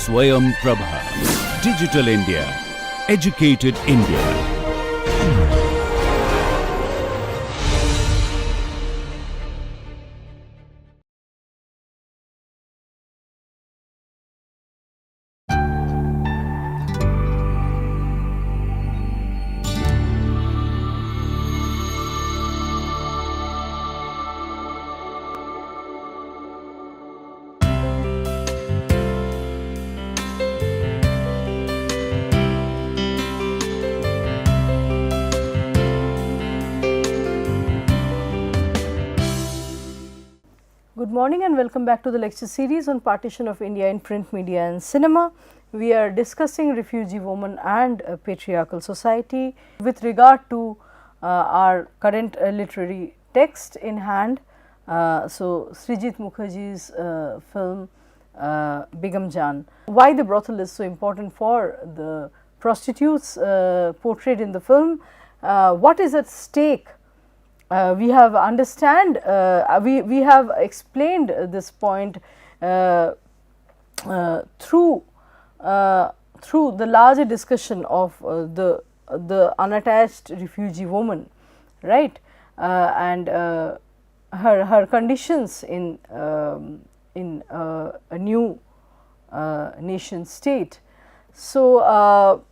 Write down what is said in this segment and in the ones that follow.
Swayam Prabha. Digital India. Educated India. Good morning and welcome back to the lecture series on partition of India in print media and cinema. We are discussing refugee women and patriarchal society with regard to our current literary text in hand. So, Srijit Mukherjee's film Begum Jaan. Why the brothel is so important for the prostitutes portrayed in the film, what is at stake. We have we have explained this point through the larger discussion of the unattached refugee woman, right, and her conditions in a new nation state. So,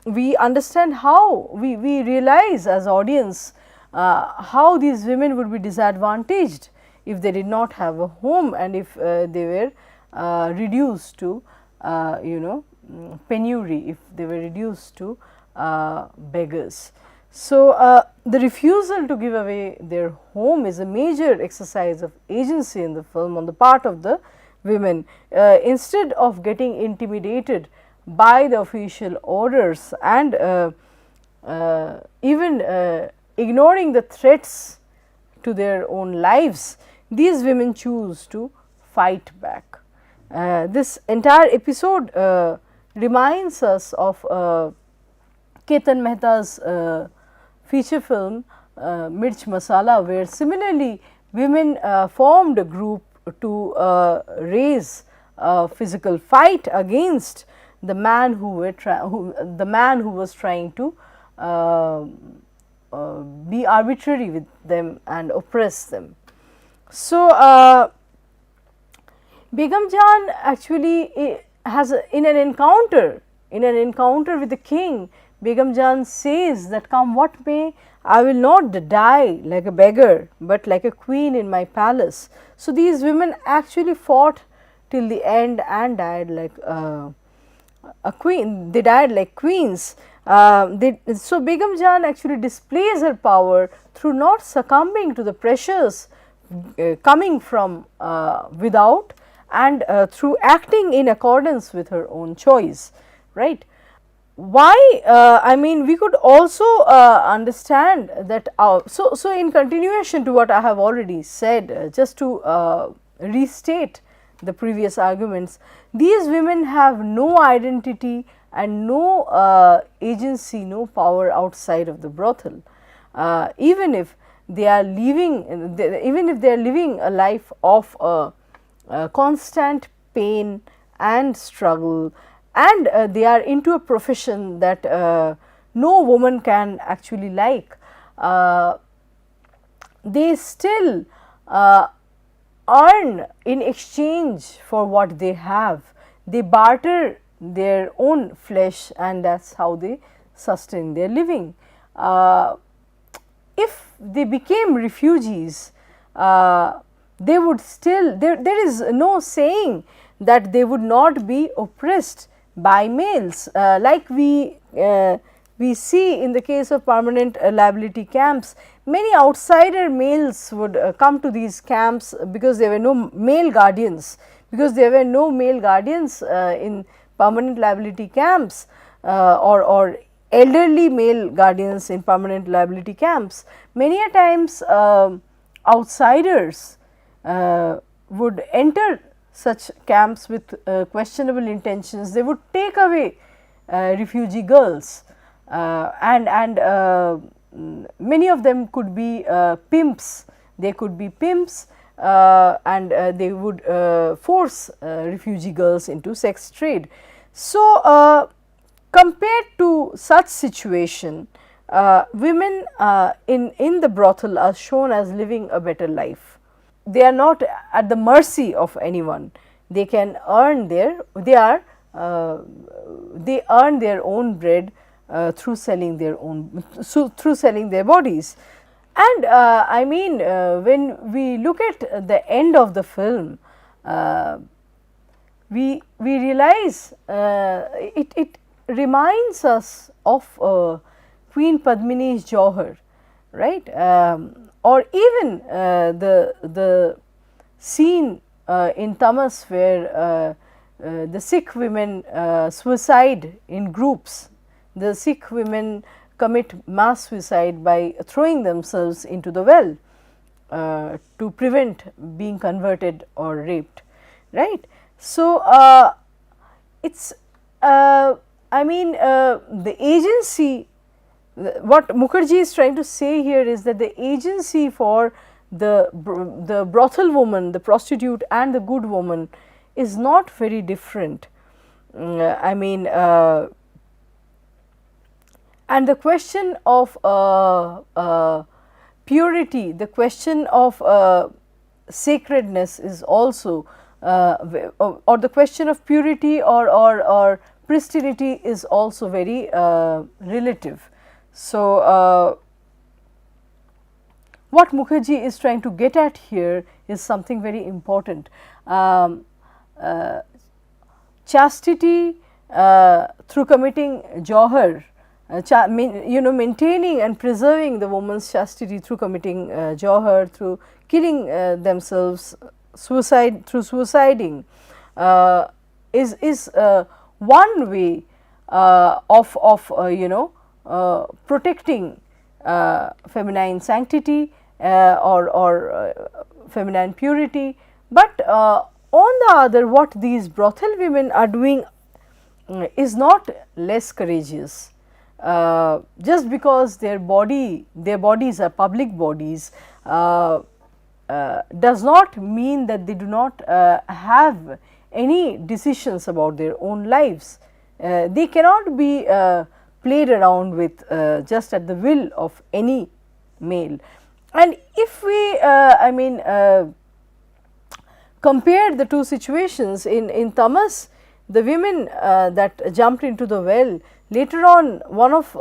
we understand how we realize as audience how these women would be disadvantaged if they did not have a home and if they were reduced to penury, if they were reduced to beggars. So, the refusal to give away their home is a major exercise of agency in the film on the part of the women. Instead of getting intimidated by the official orders and even ignoring the threats to their own lives, these women choose to fight back. This entire episode reminds us of Ketan Mehta's feature film Mirch Masala, where similarly women formed a group to raise a physical fight against the man who was trying to be arbitrary with them and oppress them. So, Begum Jaan actually has in an encounter with the king, Begum Jaan says that come what may, I will not die like a beggar, but like a queen in my palace. So, these women actually fought till the end and died like a queen, they died like queens. So, Begum Jaan actually displays her power through not succumbing to the pressures coming from without and through acting in accordance with her own choice, right. Why? I mean, we could also understand that so in continuation to what I have already said, just to restate the previous arguments, these women have no identity and no agency, no power outside of the brothel. Even if they are living a life of constant pain and struggle, and they are into a profession that no woman can actually like, they still earn in exchange for what they have. They barter their own flesh and that is how they sustain their living. If they became refugees, they would still, there is no saying that they would not be oppressed by males, like we see in the case of permanent liability camps. Many outsider males would come to these camps because there were no male guardians, in permanent liability camps or elderly male guardians in permanent liability camps. Many a times outsiders would enter such camps with questionable intentions. They would take away refugee girls and many of them could be pimps. They could be pimps and they would force refugee girls into sex trade. So, compared to such situation, women in the brothel are shown as living a better life. They are not at the mercy of anyone. They can earn they earn their own bread through selling their bodies. And I mean, when we look at the end of the film, we realize it reminds us of Queen Padmini's Jauhar, right? Or even the scene in Tamas where the Sikh women suicide in groups. The Sikh women commit mass suicide by throwing themselves into the well to prevent being converted or raped, right. So, it is I mean the agency, what Mukherjee is trying to say here is that the agency for the brothel woman, the prostitute and the good woman is not very different. I mean, and the question of purity, the question of sacredness is also or the question of purity or pristinity is also very relative. So, what Mukherjee is trying to get at here is something very important. Chastity through committing jauhar, maintaining and preserving the woman's chastity through committing jauhar, through killing themselves, through suiciding, is one way of protecting feminine sanctity or feminine purity. But on the other, what these brothel women are doing is not less courageous. Just because their bodies are public bodies does not mean that they do not have any decisions about their own lives. They cannot be played around with just at the will of any male. And if we compare the two situations, in Tamas, the women that jumped into the well, later on one of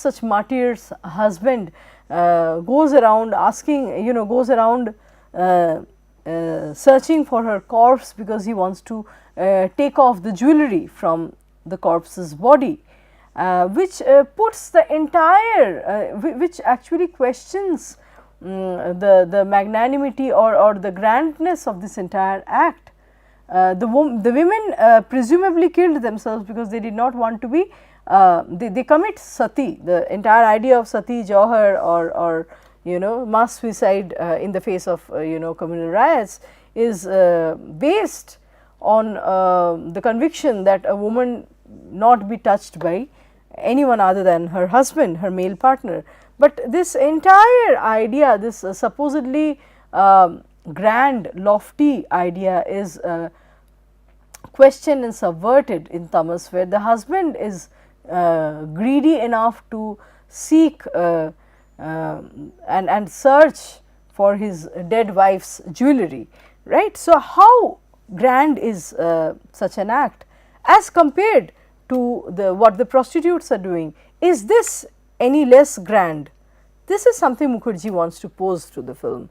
such martyrs' husband goes around asking, goes around searching for her corpse because he wants to take off the jewelry from the corpse's body, which puts the entire, which actually questions the magnanimity or the grandness of this entire act. The women presumably killed themselves because they did not want to be, they commit sati. The entire idea of sati, jauhar or mass suicide in the face of communal riots is based on the conviction that a woman not be touched by anyone other than her husband, her male partner. But this entire idea, this supposedly grand lofty idea is questioned and subverted in Tamas, where the husband is greedy enough to seek and search for his dead wife's jewelry, right. So, how grand is such an act as compared to what the prostitutes are doing? Is this any less grand? This is something Mukherjee wants to pose to the film.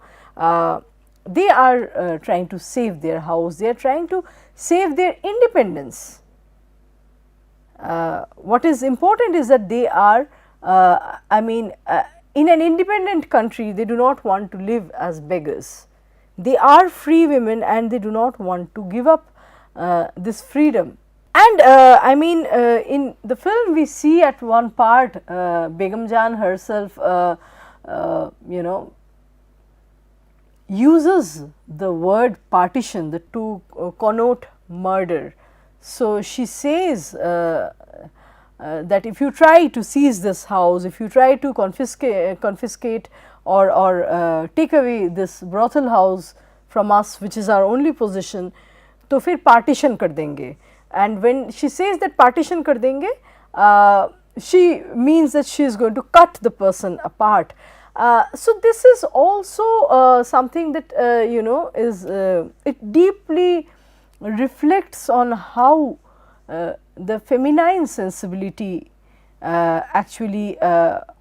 They are trying to save their house, they are trying to save their independence. What is important is that they are, in an independent country, they do not want to live as beggars. They are free women and they do not want to give up this freedom. And in the film we see at one part Begum Jahan herself uses the word partition to connote murder. So, she says that if you try to seize this house, if you try to confiscate or take away this brothel house from us, which is our only possession, तो फिर partition कर देंगे. And when she says that partition कर देंगे, she means that she is going to cut the person apart. So this is also something that you know is it deeply reflects on how the feminine sensibility actually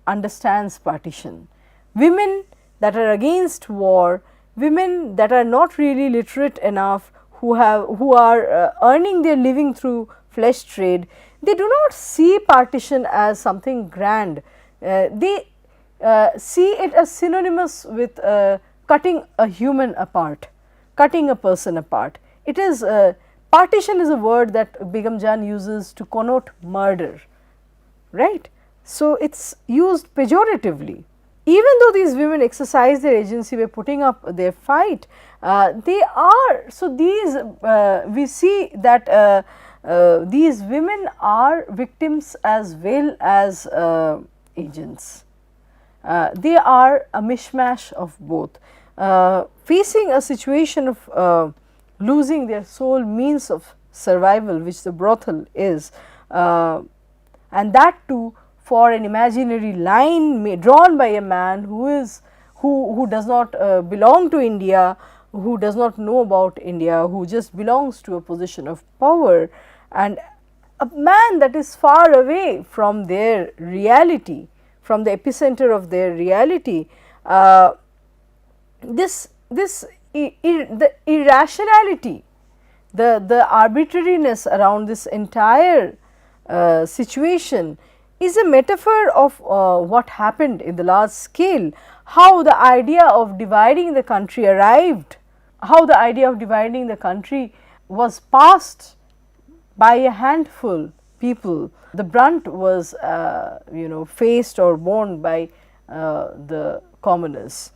understands partition. Women that are against war, women that are not really literate enough, who are earning their living through flesh trade, they do not see partition as something grand. They see it as synonymous with cutting a human apart, cutting a person apart. It is partition is a word that Begum Jain uses to connote murder, right. So, it is used pejoratively. Even though these women exercise their agency by putting up their fight, they are, so these we see that these women are victims as well as agents. They are a mishmash of both, facing a situation of losing their sole means of survival, which the brothel is, and that too for an imaginary line drawn by a man who does not belong to India, who does not know about India, who just belongs to a position of power, and a man that is far away from their reality, from the epicenter of their reality. The irrationality, the arbitrariness around this entire situation is a metaphor of what happened in the large scale, how the idea of dividing the country arrived, how the idea of dividing the country was passed by a handful people. The brunt was you know faced or borne by the commoners.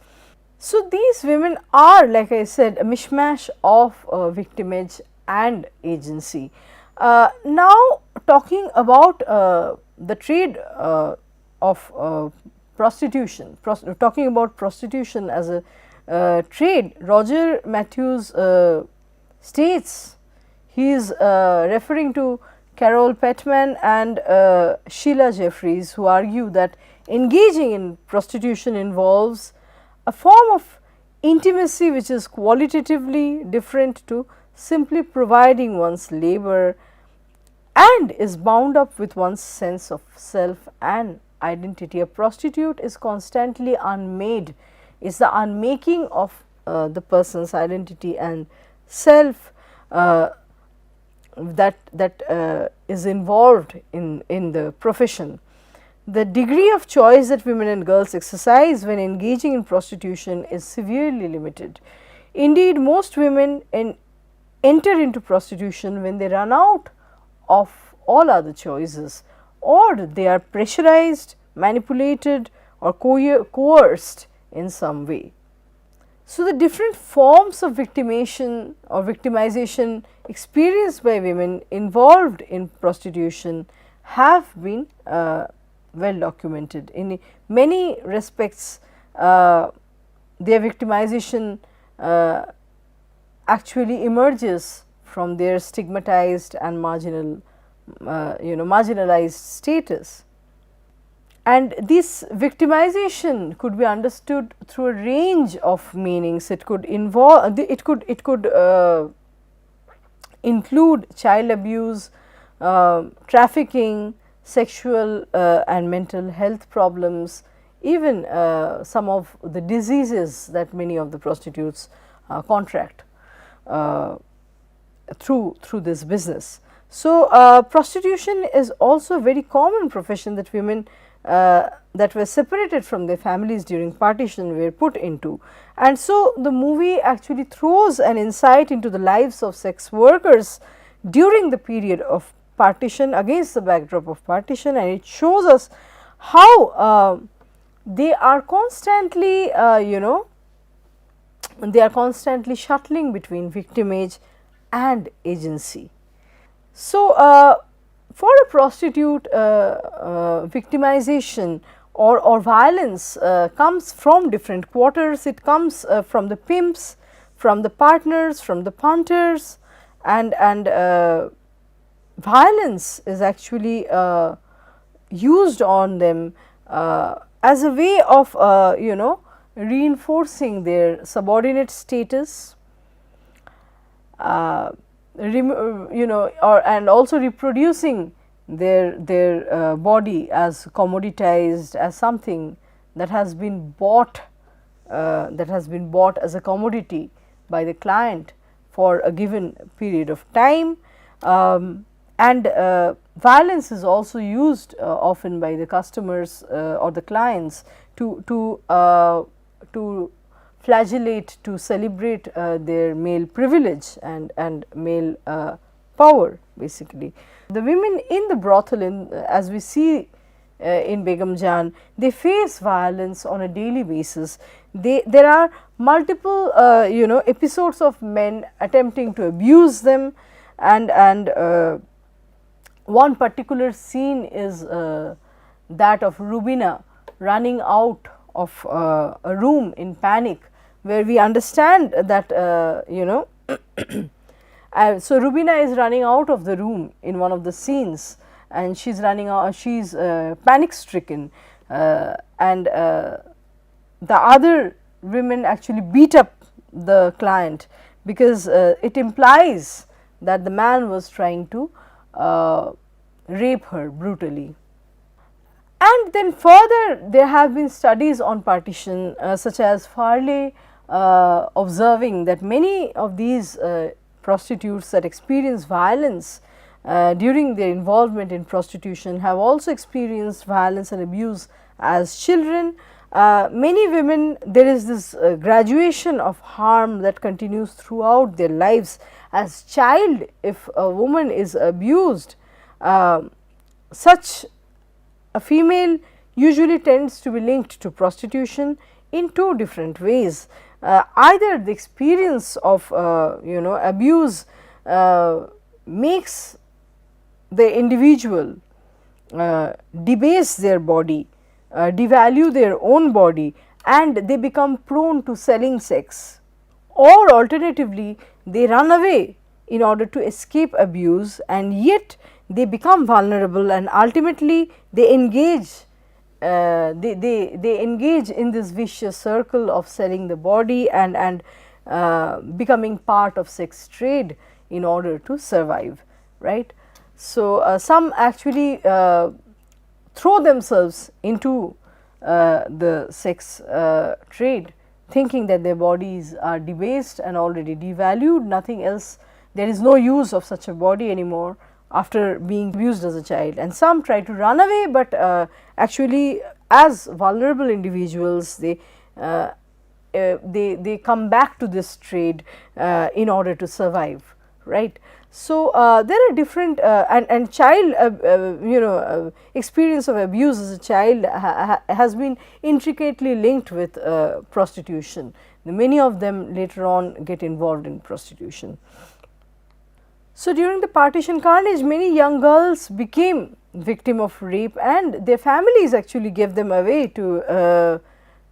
So, these women are, like I said, a mishmash of victimage and agency. Now, talking about the trade of prostitution, talking about prostitution as a trade, Roger Matthews states, he is referring to Carol Petman and Sheila Jeffries, who argue that engaging in prostitution involves a form of intimacy which is qualitatively different to simply providing one's labor and is bound up with one's sense of self and identity. A prostitute is constantly unmade, is the unmaking of the person's identity and self that is involved in the profession. The degree of choice that women and girls exercise when engaging in prostitution is severely limited. Indeed, most women enter into prostitution when they run out of all other choices, or they are pressurized, manipulated or coerced in some way. So, the different forms of victimization or victimization experienced by women involved in prostitution have been well documented. In many respects, their victimization actually emerges from their stigmatized and marginalized status. And this victimization could be understood through a range of meanings. It could involve, it could include child abuse, trafficking, sexual and mental health problems, even some of the diseases that many of the prostitutes contract through this business. So, prostitution is also a very common profession that women that were separated from their families during partition were put into. And so, the movie actually throws an insight into the lives of sex workers during the period of partition, against the backdrop of partition, and it shows us how they are constantly they are constantly shuttling between victimage and agency. So, for a prostitute, victimization or violence comes from different quarters. It comes from the pimps, from the partners, from the punters, and violence is actually used on them as a way of reinforcing their subordinate status, and also reproducing their body as commoditized, as something that has been bought as a commodity by the client for a given period of time. And violence is also used often by the customers or the clients to flagellate, to celebrate their male privilege and male power basically. The women in the brothel, as we see in Begum Jaan, they face violence on a daily basis. There are multiple episodes of men attempting to abuse them, and one particular scene is that of Rubina running out of a room in panic, where we understand that so Rubina is running out of the room in one of the scenes, and she is running out, she is panic stricken, and the other women actually beat up the client, because it implies that the man was trying to rape her brutally. And then further, there have been studies on partition, such as Farley observing that many of these prostitutes that experience violence during their involvement in prostitution have also experienced violence and abuse as children. Many women, there is this graduation of harm that continues throughout their lives. As child, if a woman is abused, such a female usually tends to be linked to prostitution in two different ways. Either the experience of abuse makes the individual debase their body, devalue their own body, and they become prone to selling sex, or alternatively they run away in order to escape abuse, and yet they become vulnerable, and ultimately they engage they engage in this vicious circle of selling the body and becoming part of sex trade in order to survive, right. So, some actually throw themselves into the sex trade, thinking that their bodies are debased and already devalued, nothing else, there is no use of such a body anymore after being abused as a child. And some try to run away, but actually as vulnerable individuals, they come back to this trade in order to survive, right. So, there are different and child experience of abuse as a child has been intricately linked with prostitution. Many of them later on get involved in prostitution. So, during the partition carnage, many young girls became victim of rape, and their families actually gave them away to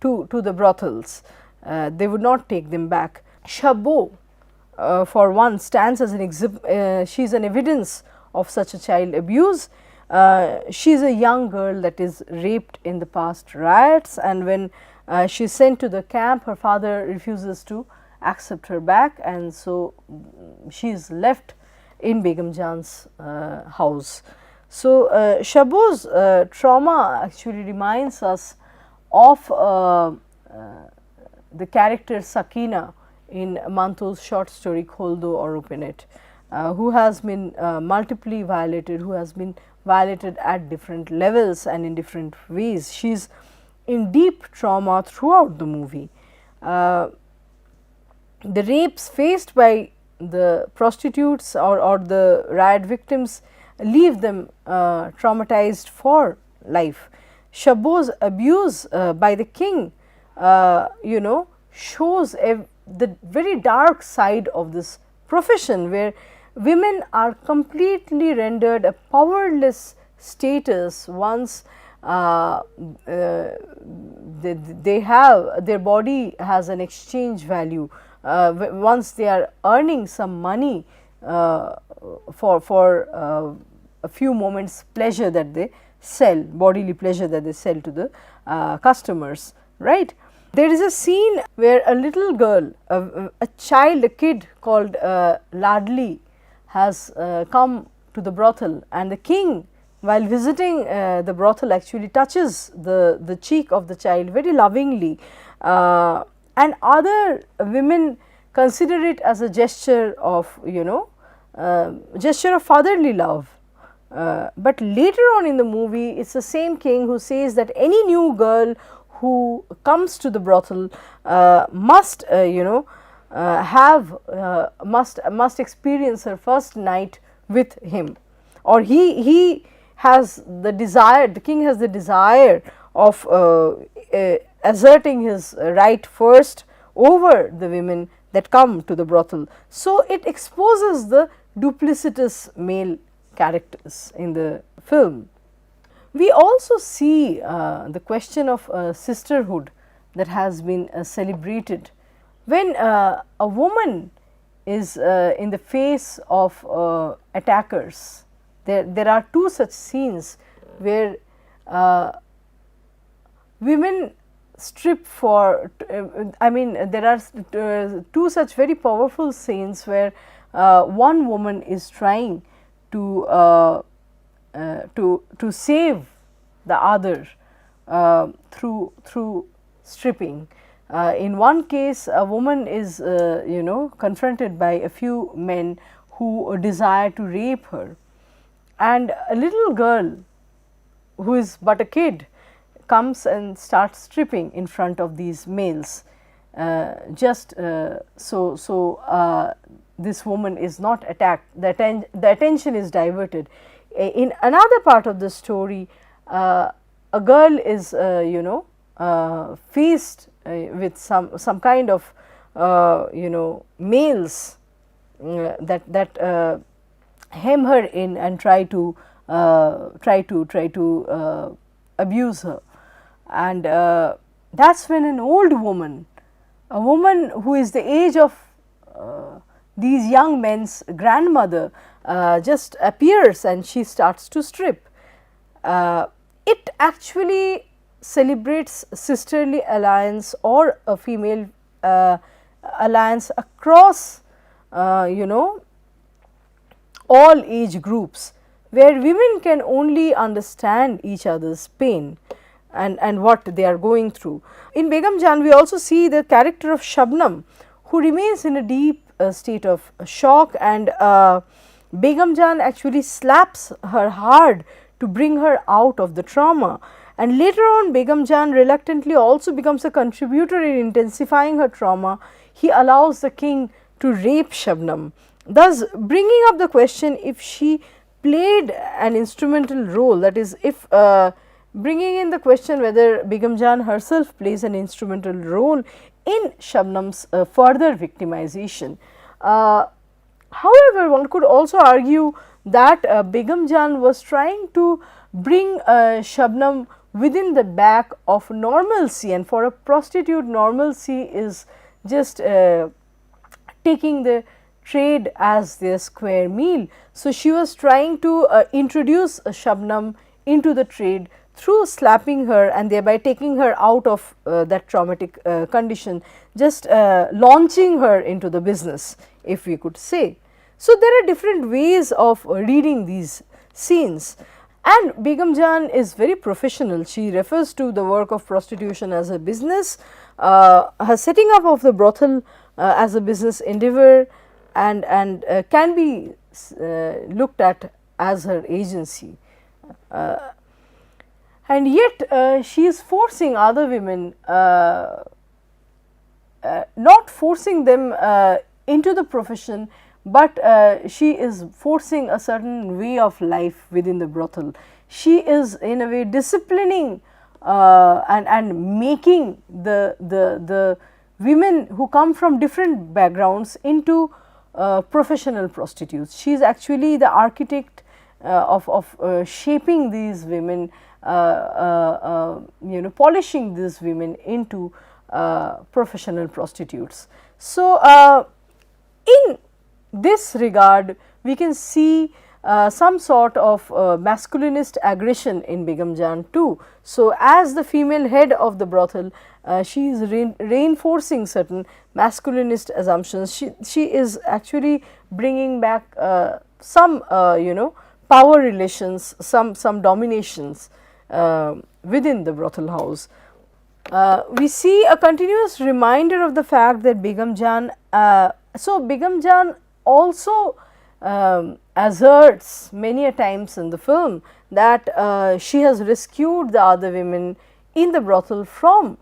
the brothels. They would not take them back. Chabot, for one, stands as an she is an evidence of such a child abuse. She is a young girl that is raped in the past riots, and when she is sent to the camp, her father refuses to accept her back, and so she is left in Begum Jaan's house. So, Chabot's trauma actually reminds us of the character Sakina in Manto's short story Khol Do or Open It, who has been multiply violated, who has been violated at different levels and in different ways. She is in deep trauma throughout the movie. The rapes faced by the prostitutes or the riot victims leave them traumatized for life. Chabot's abuse by the king shows the very dark side of this profession, where women are completely rendered a powerless status once they have, their body has an exchange value. Once they are earning some money for a few moments pleasure that they sell, bodily pleasure that they sell to the customers, right. There is a scene where a little girl, a child, a kid called Ladli has come to the brothel, and the king, while visiting the brothel, actually touches the cheek of the child very lovingly, and other women consider it as a gesture of, gesture of fatherly love. But later on in the movie, it is the same king who says that any new girl who comes to the brothel must must experience her first night with him, or he has the desire, the king has the desire of asserting his right first over the women that come to the brothel. So, it exposes the duplicitous male characters in the film. We also see the question of sisterhood that has been celebrated. When a woman is in the face of attackers, there are two such scenes where women strip for, I mean there are two such very powerful scenes where one woman is trying to save the other through stripping. In one case, a woman is confronted by a few men who desire to rape her, and a little girl who is but a kid comes and starts stripping in front of these males, so this woman is not attacked, the attention is diverted. In another part of the story, a girl is faced with some kind of males that hem her in and try to abuse her, and that is when an old woman, a woman who is the age of these young men's grandmother, just appears and she starts to strip. It actually celebrates sisterly alliance or a female alliance across all age groups, where women can only understand each other's pain and what they are going through. In Begum Jahan, we also see the character of Shabnam, who remains in a deep state of shock, and Begum Jahan actually slaps her hard to bring her out of the trauma. And later on, Begum Jahan reluctantly also becomes a contributor in intensifying her trauma. He allows the king to rape Shabnam, thus bringing up the question if she played an instrumental role, that is, if bringing in the question whether Begum Jahan herself plays an instrumental role in Shabnam's further victimization. However, one could also argue that Begum Jahan was trying to bring Shabnam within the back of normalcy, and for a prostitute, normalcy is just taking the trade as their square meal. So, she was trying to introduce Shabnam into the trade through slapping her and thereby taking her out of that traumatic condition, just launching her into the business, if we could say. So, there are different ways of reading these scenes, and Begum Jahan is very professional. She refers to the work of prostitution as a business, her setting up of the brothel as a business endeavor, and can be looked at as her agency. And yet she is forcing other women, not forcing them into the profession, but she is forcing a certain way of life within the brothel. She is in a way disciplining and making the women who come from different backgrounds into professional prostitutes. She is actually the architect of shaping these women polishing these women into professional prostitutes. So, in this regard, we can see some sort of masculinist aggression in Begum Jahan too. So, as the female head of the brothel, she is reinforcing certain masculinist assumptions. She is actually bringing back some power relations, some dominations within the brothel house. We see a continuous reminder of the fact that Begum Jahan, so Begum Jahan also asserts many a times in the film that she has rescued the other women in the brothel from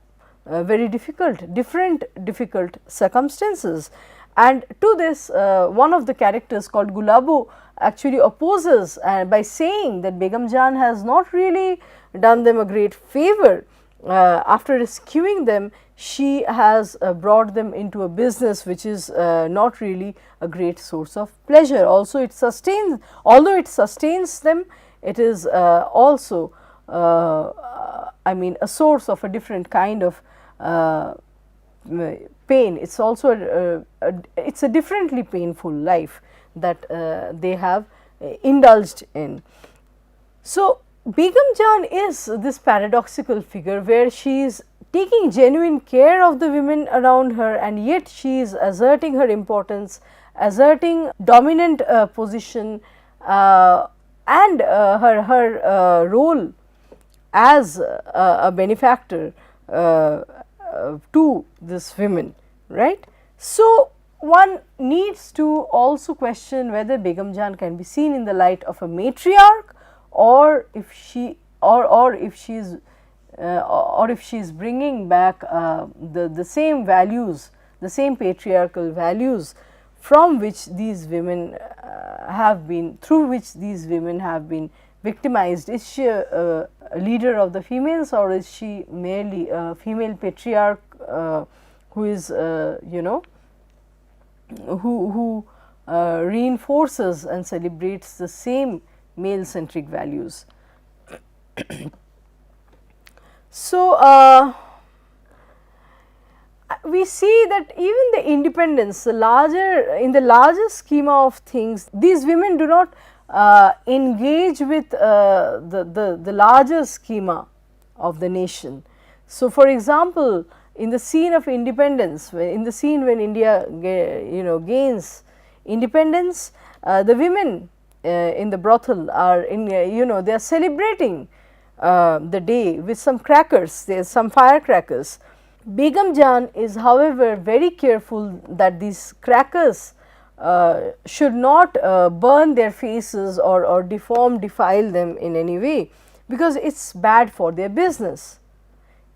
very different difficult circumstances. And to this, one of the characters called Gulabo actually opposes by saying that Begum Jahan has not really done them a great favor. After rescuing them, she has brought them into a business which is not really a great source of pleasure. Also, it sustains, although it sustains them, it is also I mean a source of a different kind of pain. It is also it is a differently painful life that they have indulged in. So, Begum Jahan is this paradoxical figure where she is taking genuine care of the women around her, and yet she is asserting her importance, asserting dominant position and her role as a benefactor to this women, right. So, one needs to also question whether Begum Jahan can be seen in the light of a matriarch, or if she is bringing back the same values, the same patriarchal values from which these women through which these women have been victimized. Is she a leader of the females, or is she merely a female patriarch who is who reinforces and celebrates the same male centric values. So, we see that even the independence, in the larger schema of things, these women do not engage with the larger schema of the nation. So, for example, in the scene of independence, in the scene when India gains independence, the women in the brothel are they are celebrating the day with some crackers, there is some firecrackers. Begum Jahan is, however, very careful that these crackers should not burn their faces or defile them in any way, because it is bad for their business.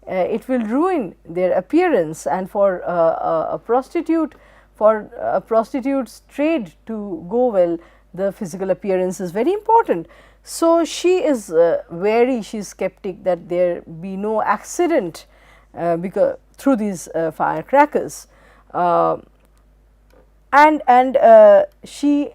It will ruin their appearance, and for a prostitute's trade to go well, the physical appearance is very important. So, she is wary, she is skeptic that there be no accident because through these firecrackers, and she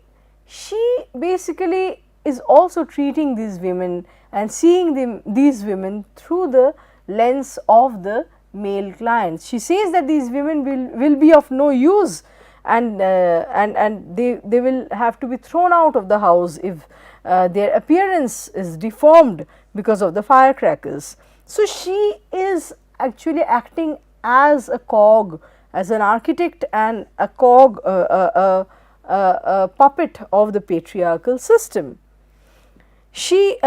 basically is also treating these women and seeing these women through the lens of the male clients. She says that these women will be of no use, and they will have to be thrown out of the house if their appearance is deformed because of the firecrackers. So, she is actually acting as a cog, as an architect and a cog, a puppet of the patriarchal system. She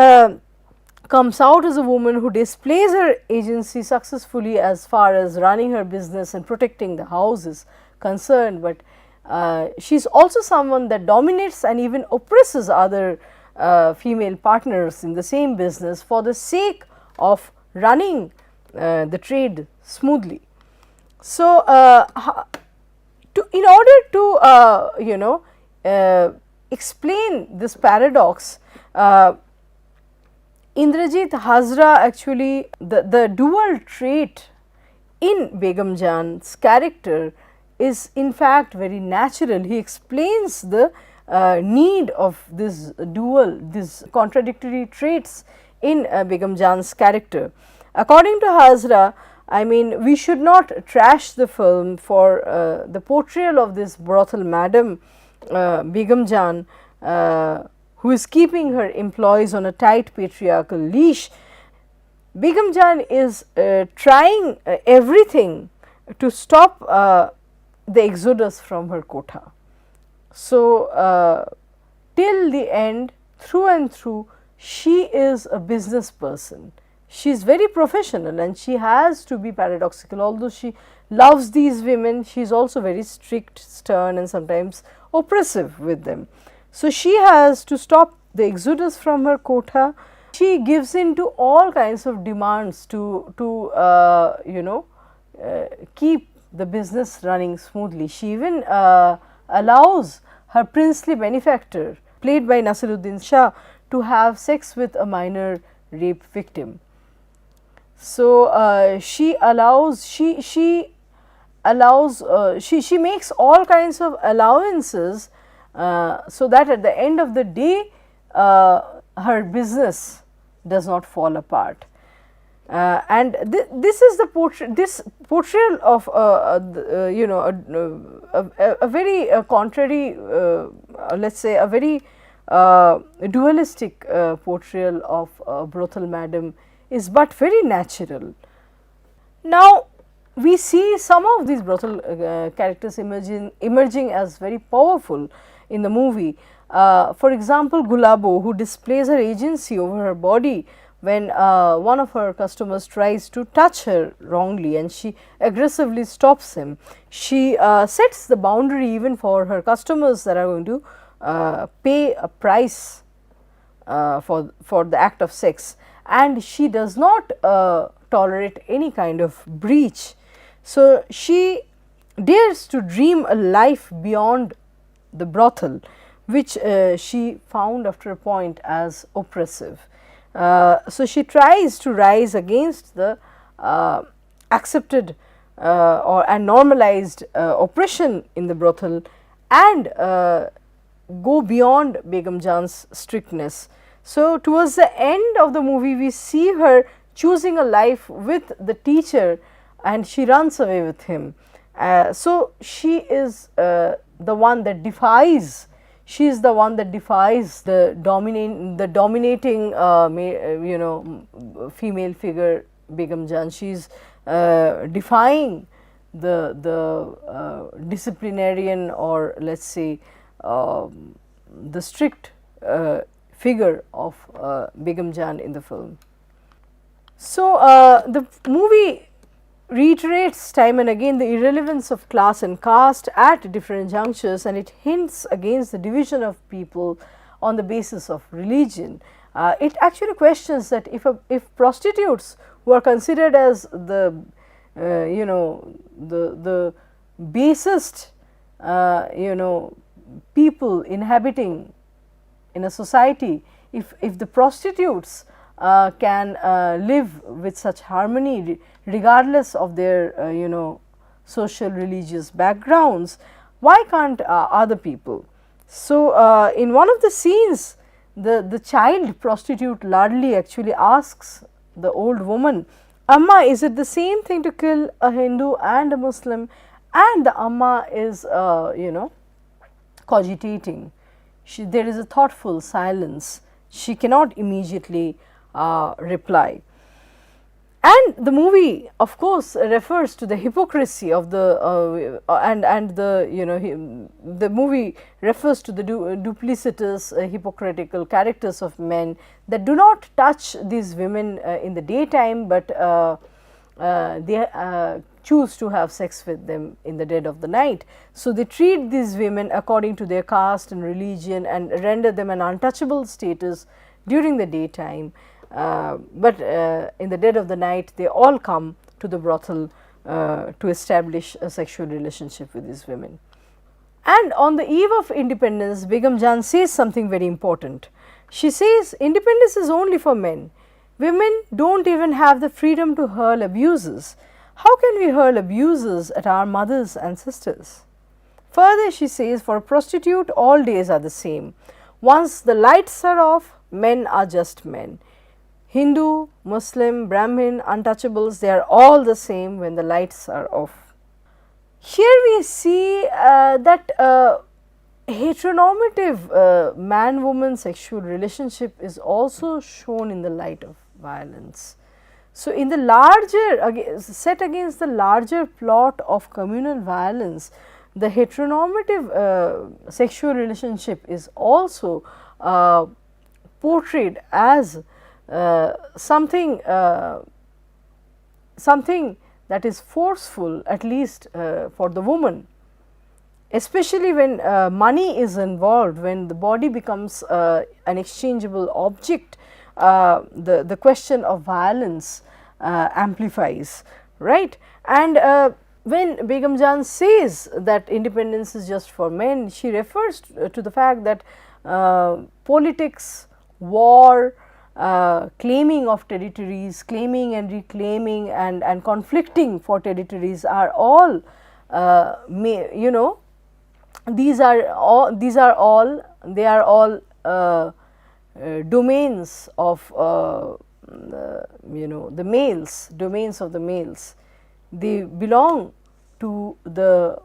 comes out as a woman who displays her agency successfully as far as running her business and protecting the house is concerned, but she is also someone that dominates and even oppresses other female partners in the same business for the sake of running the trade smoothly. So, in order to explain this paradox, Indrajit Hazra actually the dual trait in Begum Jahan's character is in fact very natural. He explains the need of this contradictory traits in Begum Jan's character. According to Hazra, I mean, we should not trash the film for the portrayal of this brothel madam Begum Jan, who is keeping her employees on a tight patriarchal leash. Begum Jan is trying everything to stop the exodus from her kotha. So, till the end, through and through, she is a business person. She is very professional and she has to be paradoxical. Although she loves these women, she is also very strict, stern and sometimes oppressive with them. So, she has to stop the exodus from her kotha. She gives in to all kinds of demands to keep the business running smoothly. She even allows her princely benefactor, played by Nasiruddin Shah, to have sex with a minor rape victim. So, she makes all kinds of allowances so that at the end of the day her business does not fall apart. And this is the portrayal of a very contrary, let us say a very dualistic portrayal of brothel madam is but very natural. Now, we see some of these brothel characters emerging as very powerful in the movie. For example, Gulabo, who displays her agency over her body when one of her customers tries to touch her wrongly and she aggressively stops him. She sets the boundary even for her customers that are going to pay a price for the act of sex, and she does not tolerate any kind of breach. So, she dares to dream a life beyond the brothel, which she found after a point as oppressive. So, she tries to rise against the accepted and normalized oppression in the brothel and go beyond Begum Jan's strictness. So, towards the end of the movie, we see her choosing a life with the teacher and she runs away with him. So, she is the one that defies. She is the one that defies the dominating female figure Begum Jan. She is defying the disciplinarian, or let us say the strict figure of Begum Jan in the film. So, the movie reiterates time and again the irrelevance of class and caste at different junctures, and it hints against the division of people on the basis of religion. It actually questions that if prostitutes who are considered as the the basest people inhabiting in a society, if the prostitutes can live with such harmony regardless of their social religious backgrounds, why can't other people? So, in one of the scenes, the child prostitute Ladli actually asks the old woman, "Amma, is it the same thing to kill a Hindu and a Muslim?" And the Amma is cogitating. There is a thoughtful silence. She cannot immediately reply. And the movie, of course, refers to the hypocrisy of the the movie refers to the duplicitous, hypocritical characters of men that do not touch these women in the daytime, but they choose to have sex with them in the dead of the night. So, they treat these women according to their caste and religion and render them an untouchable status during the daytime. But in the dead of the night, they all come to the brothel to establish a sexual relationship with these women. And on the eve of independence, Begum Jan says something very important. She says, independence is only for men. Women do not even have the freedom to hurl abuses. How can we hurl abuses at our mothers and sisters? Further, she says, for a prostitute, all days are the same. Once the lights are off, men are just men. Hindu, Muslim, Brahmin, untouchables, they are all the same when the lights are off. Here we see that heteronormative man-woman sexual relationship is also shown in the light of violence. So, in the larger set against the larger plot of communal violence, the heteronormative sexual relationship is also portrayed as something that is forceful, at least for the woman, especially when money is involved, when the body becomes an exchangeable object. The question of violence amplifies, right. And when Begum Jahan says that independence is just for men, she refers to the fact that politics, war, claiming of territories, claiming and reclaiming and conflicting for territories are all these are all domains of the males, domains of the males. They belong to the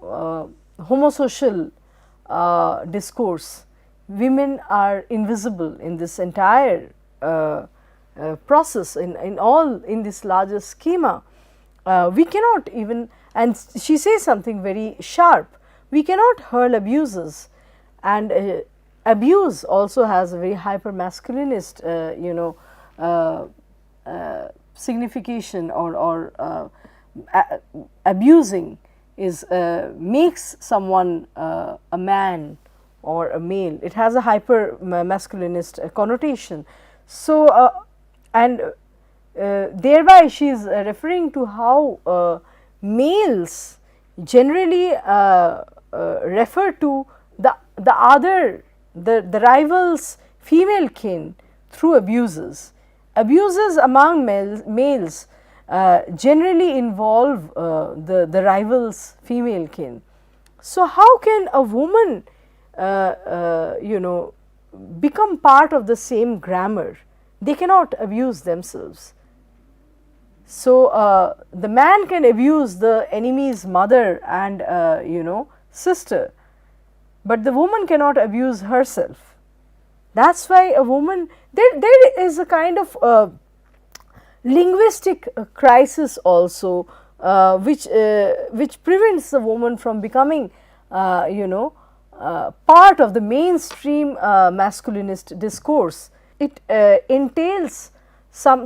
homosocial discourse. Women are invisible in this entire process, in this larger schema. We cannot even, and she says something very sharp, we cannot hurl abuses, and abuse also has a very hyper masculinist signification, or abusing is makes someone a man or a male. It has a hyper masculinist connotation. So, thereby she is referring to how males generally refer to the rival's female kin through abuses. Abuses among males generally involve the rival's female kin. So, how can a woman become part of the same grammar? They cannot abuse themselves. So, the man can abuse the enemy's mother and sister, but the woman cannot abuse herself. That is why a woman, there is a kind of linguistic crisis also, which prevents the woman from becoming part of the mainstream masculinist discourse. It entails some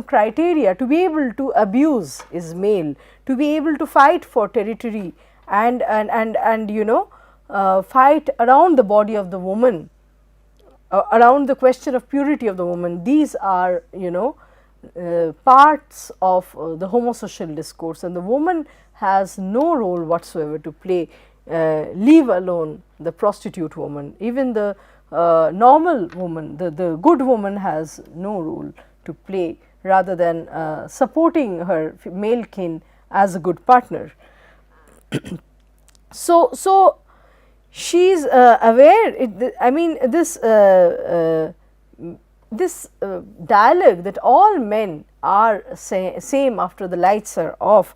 criteria. To be able to abuse is male, to be able to fight for territory and fight around the body of the woman, around the question of purity of the woman. These are parts of the homosocial discourse, and the woman has no role whatsoever to play, leave alone the prostitute woman. Even the normal woman, the good woman, has no role to play, rather than supporting her male kin as a good partner. So she is aware. I mean, this dialogue that all men are same after the lights are off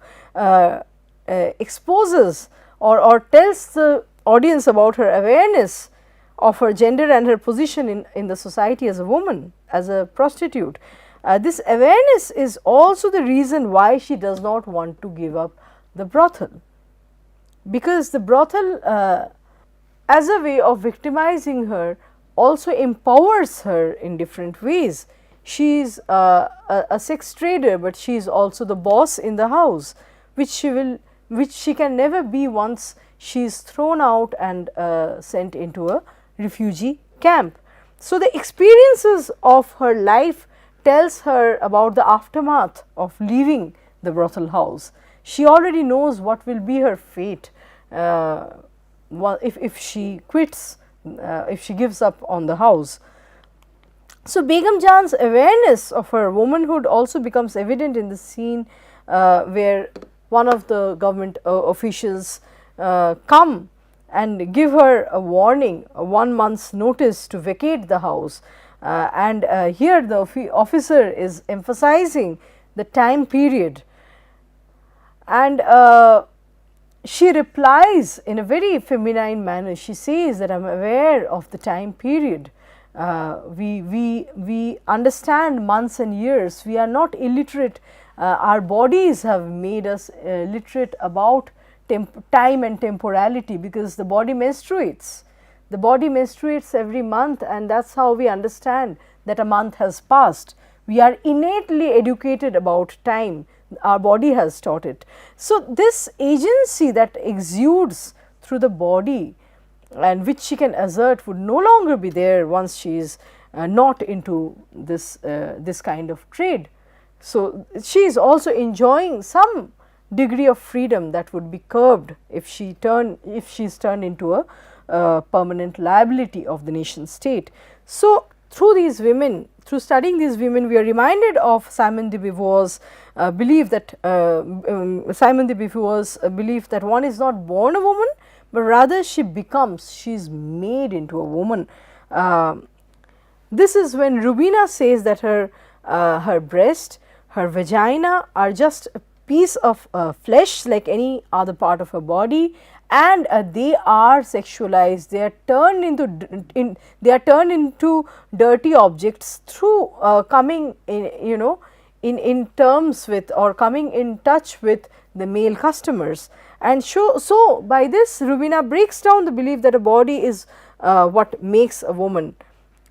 exposes or tells the audience about her awareness of her gender and her position in the society as a woman, as a prostitute. This awareness is also the reason why she does not want to give up the brothel, because the brothel as a way of victimizing her also empowers her in different ways. She is a sex trader, but she is also the boss in the house, which she can never be once she is thrown out and sent into a refugee camp. So, the experiences of her life tells her about the aftermath of leaving the brothel house. She already knows what will be her fate if she quits, if she gives up on the house. So, Begum Jahan's awareness of her womanhood also becomes evident in the scene where one of the government officials come and give her a warning, a 1 month's notice to vacate the house. and here the officer is emphasizing the time period, and she replies in a very feminine manner. She says that I am aware of the time period. We understand months and years. We are not illiterate. Our bodies have made us literate about time and temporality, because the body menstruates. The body menstruates every month, and that is how we understand that a month has passed. We are innately educated about time. Our body has taught it. So, this agency that exudes through the body, and which she can assert would no longer be there once she is not into this kind of trade. So, she is also enjoying some degree of freedom that would be curbed if she is turned into a permanent liability of the nation state. So, through these women, through studying these women, we are reminded of Simone de Beauvoir's belief that one is not born a woman, but rather she is made into a woman. This is when Rubina says that her breast, her vagina are just a piece of flesh like any other part of her body, and they are sexualized. They are turned into dirty objects through coming in terms with, or coming in touch with the male customers. And so by this, Rubina breaks down the belief that a body is what makes a woman.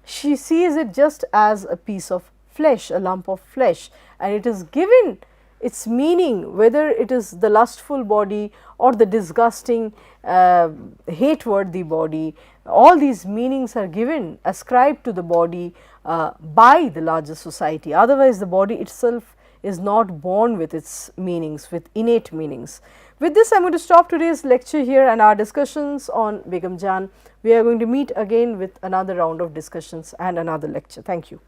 She sees it just as a piece of flesh, a lump of flesh, and it is given its meaning, whether it is the lustful body or the disgusting, hate-worthy body. All these meanings are given, ascribed to the body by the larger society. Otherwise, the body itself is not born with its meanings, with innate meanings. With this, I am going to stop today's lecture here and our discussions on Begum Jahan. We are going to meet again with another round of discussions and another lecture. Thank you.